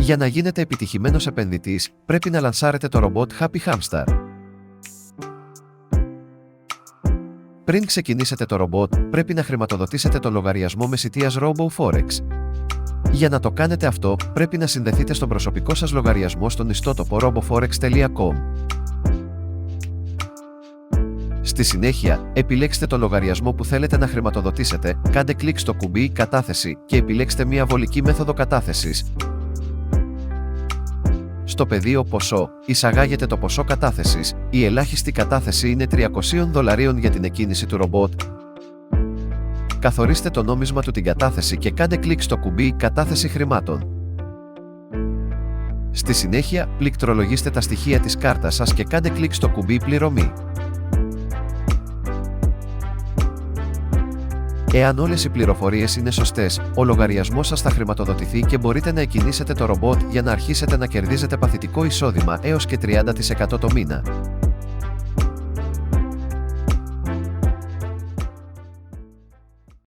Για να γίνετε επιτυχημένος επενδυτής, πρέπει να λανσάρετε το ρομπότ Happy Hamster. Πριν ξεκινήσετε το ρομπότ, πρέπει να χρηματοδοτήσετε το λογαριασμό μεσητείας RoboForex. Για να το κάνετε αυτό, πρέπει να συνδεθείτε στον προσωπικό σας λογαριασμό στον ιστότοπο roboforex.com. Στη συνέχεια, επιλέξτε το λογαριασμό που θέλετε να χρηματοδοτήσετε, κάντε κλικ στο κουμπί «Κατάθεση» και επιλέξτε μια βολική μέθοδο κατάθεσης. Στο πεδίο «Ποσό» εισαγάγετε το ποσό κατάθεσης. Η ελάχιστη κατάθεση είναι $300 για την εκκίνηση του ρομπότ. Καθορίστε το νόμισμα του την κατάθεση και κάντε κλικ στο κουμπί «Κατάθεση χρημάτων». Στη συνέχεια, πληκτρολογήστε τα στοιχεία της κάρτας σας και κάντε κλικ στο κουμπί «Πληρωμή». Εάν όλες οι πληροφορίες είναι σωστές, ο λογαριασμός σας θα χρηματοδοτηθεί και μπορείτε να εκκινήσετε το ρομπότ για να αρχίσετε να κερδίζετε παθητικό εισόδημα έως και 30% το μήνα.